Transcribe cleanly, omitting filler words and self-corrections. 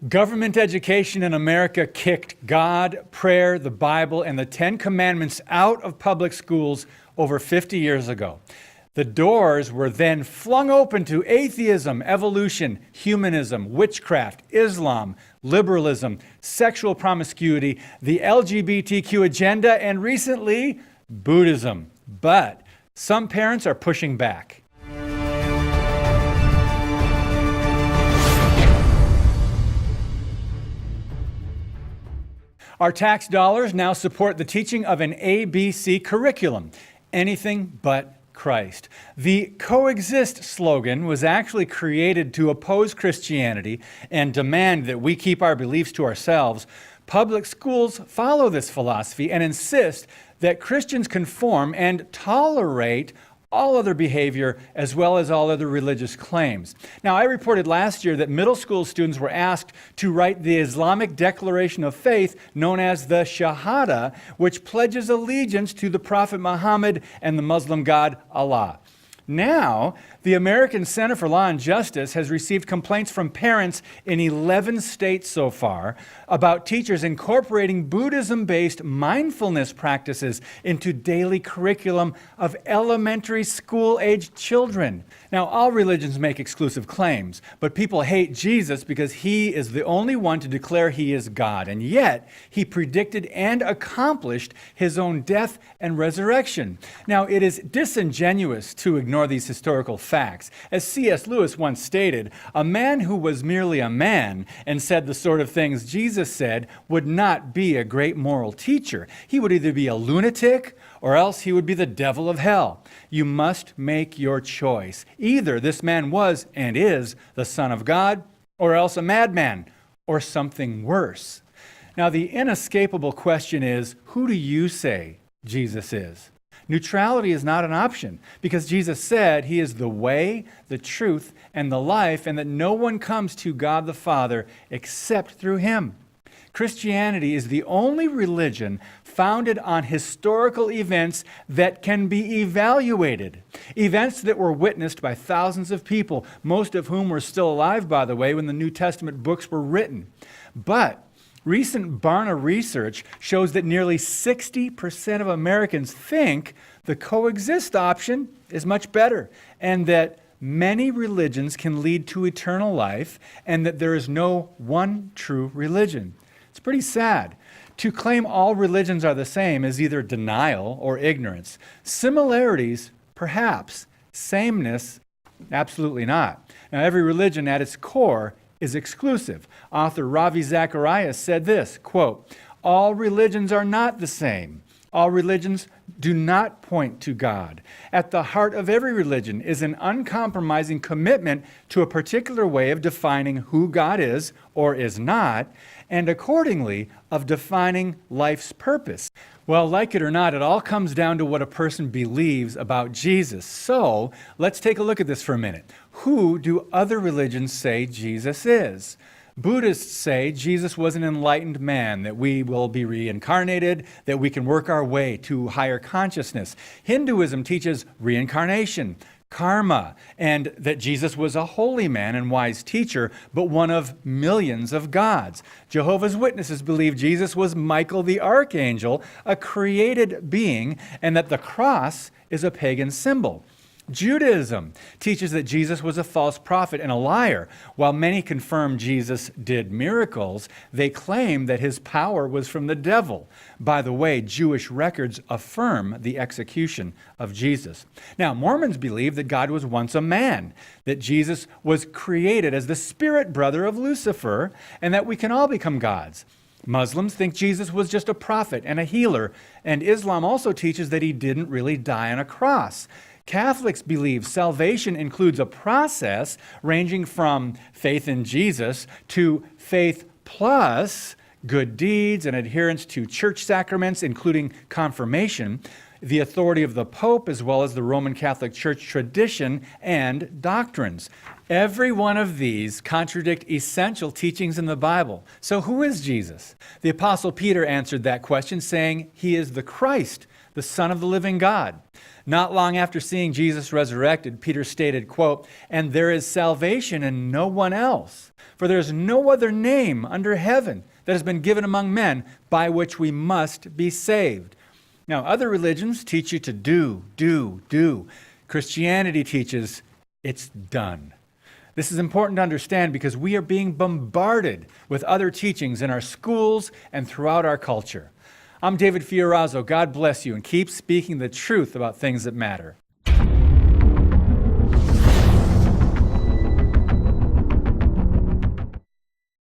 Government education in America kicked God, prayer, the Bible, and the Ten Commandments out of public schools over 50 years ago. The doors were then flung open to atheism, evolution, humanism, witchcraft, Islam, liberalism, sexual promiscuity, the LGBTQ agenda, and recently, Buddhism. But some parents are pushing back. Our tax dollars now support the teaching of an ABC curriculum, anything but Christ. The CoExist slogan was actually created to oppose Christianity and demand that we keep our beliefs to ourselves. Public schools follow this philosophy and insist that Christians conform and tolerate all other behavior as well as all other religious claims. Now, I reported last year that middle school students were asked to write the Islamic Declaration of Faith known as the Shahada, which pledges allegiance to the Prophet Muhammad and the Muslim God Allah. Now, the American Center for Law and Justice has received complaints from parents in 11 states so far about teachers incorporating Buddhism-based mindfulness practices into daily curriculum of elementary school-aged children. Now, all religions make exclusive claims, but people hate Jesus because he is the only one to declare he is God, and yet he predicted and accomplished his own death and resurrection. Now, it is disingenuous to ignore these historical facts. As C.S. Lewis once stated, a man who was merely a man and said the sort of things Jesus said would not be a great moral teacher. He would either be a lunatic or else he would be the devil of hell. You must make your choice. Either this man was and is the Son of God, or else a madman, or something worse. Now, the inescapable question is, who do you say Jesus is? Neutrality is not an option because Jesus said he is the way, the truth, and the life, and that no one comes to God the Father except through him. Christianity is the only religion founded on historical events that can be evaluated. Events that were witnessed by thousands of people, most of whom were still alive, by the way, when the New Testament books were written. But recent Barna research shows that nearly 60% of Americans think the CoExist option is much better, and that many religions can lead to eternal life, and that there is no one true religion. It's pretty sad. To claim all religions are the same is either denial or ignorance. Similarities, perhaps. Sameness, absolutely not. Now, every religion at its core is exclusive. Author Ravi Zacharias said this, quote, "All religions are not the same. All religions do not point to God. At the heart of every religion is an uncompromising commitment to a particular way of defining who God is or is not, and accordingly of defining life's purpose." Well, like it or not, it all comes down to what a person believes about Jesus. So let's take a look at this for a minute. Who do other religions say Jesus is? Buddhists say Jesus was an enlightened man, that we will be reincarnated, that we can work our way to higher consciousness. Hinduism teaches reincarnation, karma, and that Jesus was a holy man and wise teacher, but one of millions of gods. Jehovah's Witnesses believe Jesus was Michael the Archangel, a created being, and that the cross is a pagan symbol. Judaism teaches that Jesus was a false prophet and a liar. While many confirm Jesus did miracles, they claim that his power was from the devil. By the way, Jewish records affirm the execution of Jesus. Now, Mormons believe that God was once a man, that Jesus was created as the spirit brother of Lucifer, and that we can all become gods. Muslims think Jesus was just a prophet and a healer, and Islam also teaches that he didn't really die on a cross. Catholics believe salvation includes a process ranging from faith in Jesus to faith plus good deeds and adherence to church sacraments, including confirmation, the authority of the Pope, as well as the Roman Catholic Church tradition and doctrines. Every one of these contradict essential teachings in the Bible. So who is Jesus? The Apostle Peter answered that question saying, he is the Christ, the Son of the living God. Not long after seeing Jesus resurrected, Peter stated, quote, "And there is salvation in no one else, for there is no other name under heaven that has been given among men by which we must be saved." Now, other religions teach you to do. Christianity teaches it's done. This is important to understand because we are being bombarded with other teachings in our schools and throughout our culture. I'm David Fiorazo. God bless you, and keep speaking the truth about things that matter.